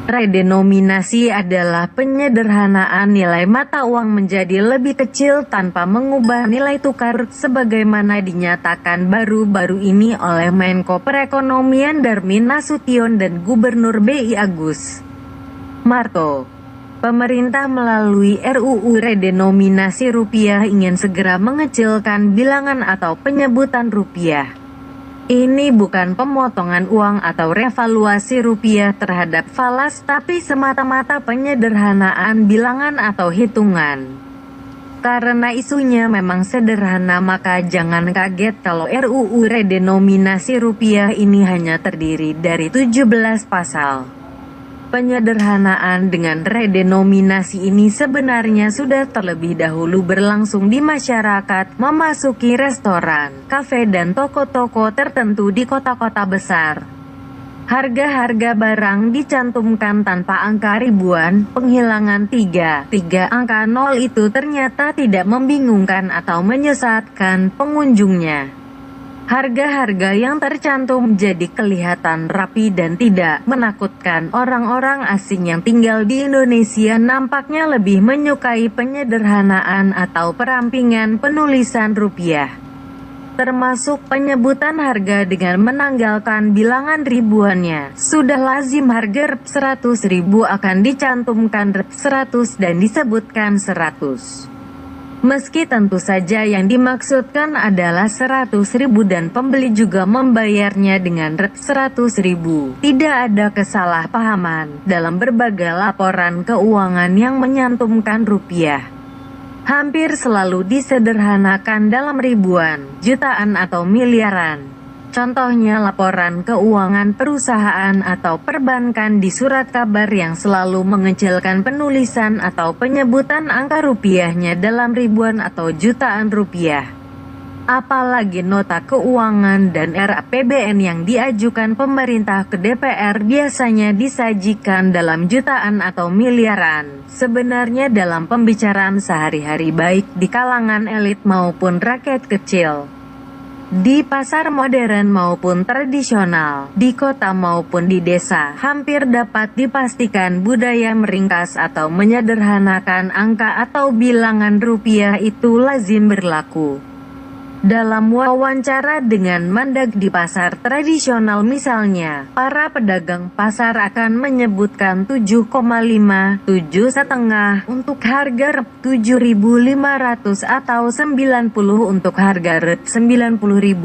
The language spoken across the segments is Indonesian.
Redenominasi adalah penyederhanaan nilai mata uang menjadi lebih kecil tanpa mengubah nilai tukar, sebagaimana dinyatakan baru-baru ini oleh Menko Perekonomian Darmin Nasution dan Gubernur BI Agus Marto. Pemerintah melalui RUU Redenominasi Rupiah ingin segera mengecilkan bilangan atau penyebutan rupiah. Ini bukan pemotongan uang atau revaluasi rupiah terhadap falas, tapi semata-mata penyederhanaan bilangan atau hitungan. Karena isunya memang sederhana, maka jangan kaget kalau RUU Redenominasi Rupiah ini hanya terdiri dari 17 pasal. Penyederhanaan dengan redenominasi ini sebenarnya sudah terlebih dahulu berlangsung di masyarakat, memasuki restoran, kafe dan toko-toko tertentu di kota-kota besar. Harga-harga barang dicantumkan tanpa angka ribuan, penghilangan 3 angka 0 itu ternyata tidak membingungkan atau menyesatkan pengunjungnya. Harga-harga yang tercantum jadi kelihatan rapi dan tidak menakutkan. Orang-orang asing yang tinggal di Indonesia nampaknya lebih menyukai penyederhanaan atau perampingan penulisan rupiah, termasuk penyebutan harga dengan menanggalkan bilangan ribuannya. Sudah lazim harga Rp100.000 akan dicantumkan Rp100 dan disebutkan 100. Meski tentu saja yang dimaksudkan adalah 100.000 dan pembeli juga membayarnya dengan Rp100.000. Tidak ada kesalahpahaman dalam berbagai laporan keuangan yang menyantumkan rupiah. Hampir selalu disederhanakan dalam ribuan, jutaan atau miliaran. Contohnya laporan keuangan perusahaan atau perbankan di surat kabar yang selalu mengecilkan penulisan atau penyebutan angka rupiahnya dalam ribuan atau jutaan rupiah. Apalagi nota keuangan dan RAPBN yang diajukan pemerintah ke DPR biasanya disajikan dalam jutaan atau miliaran. Sebenarnya dalam pembicaraan sehari-hari baik di kalangan elit maupun rakyat kecil, di pasar modern maupun tradisional, di kota maupun di desa, hampir dapat dipastikan budaya meringkas atau menyederhanakan angka atau bilangan rupiah itu lazim berlaku. Dalam wawancara dengan Mandag di pasar tradisional misalnya, para pedagang pasar akan menyebutkan 7,5, 7,5 untuk harga Rp7.500 atau 90 untuk harga Rp90.000.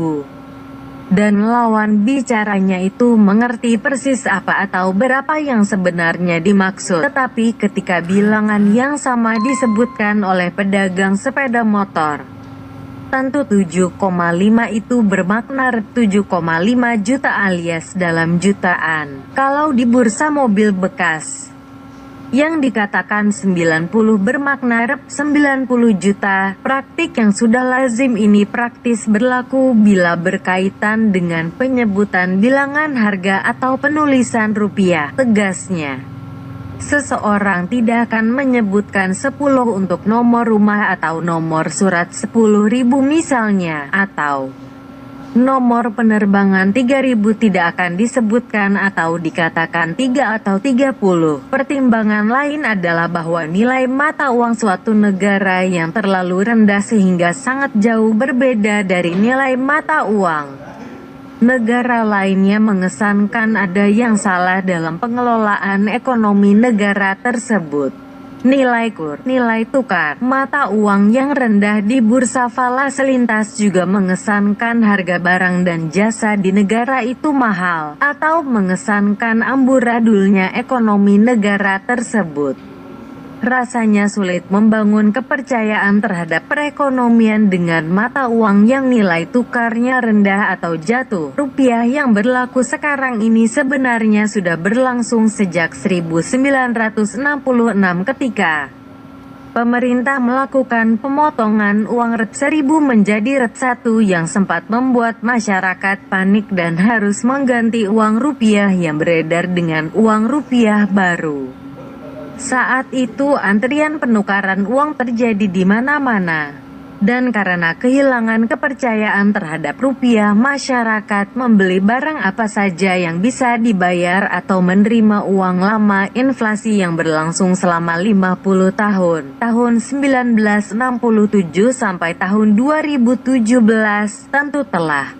Dan lawan bicaranya itu mengerti persis apa atau berapa yang sebenarnya dimaksud. Tetapi ketika bilangan yang sama disebutkan oleh pedagang sepeda motor, tentu 7,5 itu bermakna Rp7,5 juta alias dalam jutaan. Kalau di bursa mobil bekas, yang dikatakan 90 bermakna Rp90 juta. Praktik yang sudah lazim ini praktis berlaku bila berkaitan dengan penyebutan bilangan harga atau penulisan rupiah. Tegasnya, seseorang tidak akan menyebutkan 10 untuk nomor rumah atau nomor surat 10.000 misalnya, atau nomor penerbangan 3.000 tidak akan disebutkan atau dikatakan 3 atau 30. Pertimbangan lain adalah bahwa nilai mata uang suatu negara yang terlalu rendah sehingga sangat jauh berbeda dari nilai mata uang negara lainnya mengesankan ada yang salah dalam pengelolaan ekonomi negara tersebut. Nilai kur, nilai tukar, mata uang yang rendah di bursa falas selintas juga mengesankan harga barang dan jasa di negara itu mahal, atau mengesankan amburadulnya ekonomi negara tersebut. Rasanya sulit membangun kepercayaan terhadap perekonomian dengan mata uang yang nilai tukarnya rendah atau jatuh. Rupiah yang berlaku sekarang ini sebenarnya sudah berlangsung sejak 1966 ketika pemerintah melakukan pemotongan uang Rp1.000 menjadi Rp1 yang sempat membuat masyarakat panik dan harus mengganti uang rupiah yang beredar dengan uang rupiah baru. Saat itu antrian penukaran uang terjadi di mana-mana. Dan karena kehilangan kepercayaan terhadap rupiah, masyarakat membeli barang apa saja yang bisa dibayar atau menerima uang lama. Inflasi yang berlangsung selama 50 tahun, tahun 1967 sampai tahun 2017, tentu telah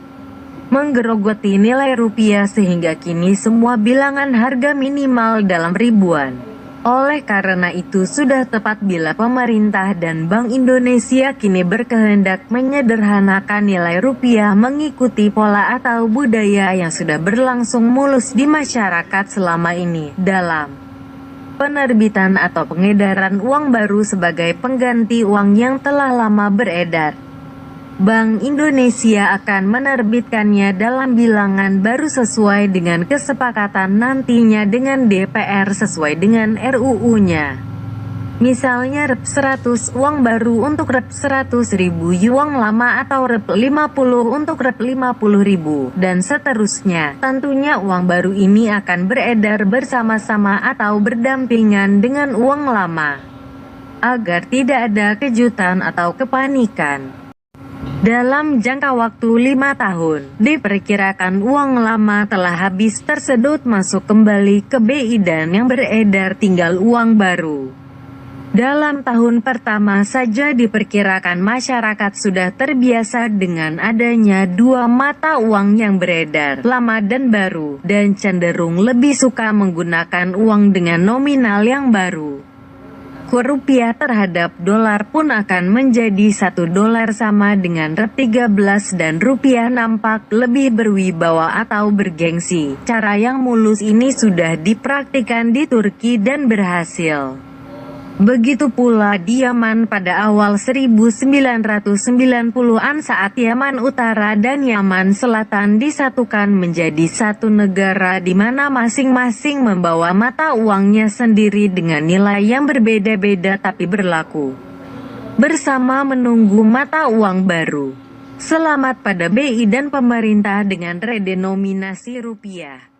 menggerogoti nilai rupiah sehingga kini semua bilangan harga minimal dalam ribuan. Oleh karena itu sudah tepat bila pemerintah dan Bank Indonesia kini berkehendak menyederhanakan nilai rupiah mengikuti pola atau budaya yang sudah berlangsung mulus di masyarakat selama ini dalam penerbitan atau pengedaran uang baru sebagai pengganti uang yang telah lama beredar. Bank Indonesia akan menerbitkannya dalam bilangan baru sesuai dengan kesepakatan nantinya dengan DPR sesuai dengan RUU-nya. Misalnya Rp 100 uang baru untuk Rp 100.000 uang lama atau Rp 50 untuk Rp 50.000 dan seterusnya. Tentunya uang baru ini akan beredar bersama-sama atau berdampingan dengan uang lama agar tidak ada kejutan atau kepanikan. Dalam jangka waktu 5 tahun, diperkirakan uang lama telah habis tersedot masuk kembali ke BI dan yang beredar tinggal uang baru. Dalam tahun pertama saja diperkirakan masyarakat sudah terbiasa dengan adanya dua mata uang yang beredar, lama dan baru, dan cenderung lebih suka menggunakan uang dengan nominal yang baru. Kurs rupiah terhadap dolar pun akan menjadi $1 sama dengan Rp 13 dan rupiah nampak lebih berwibawa atau bergengsi. Cara yang mulus ini sudah dipraktikkan di Turki dan berhasil. Begitu pula di Yaman pada awal 1990-an saat Yaman Utara dan Yaman Selatan disatukan menjadi satu negara di mana masing-masing membawa mata uangnya sendiri dengan nilai yang berbeda-beda tapi berlaku bersama menunggu mata uang baru. Selamat pada BI dan pemerintah dengan redenominasi rupiah.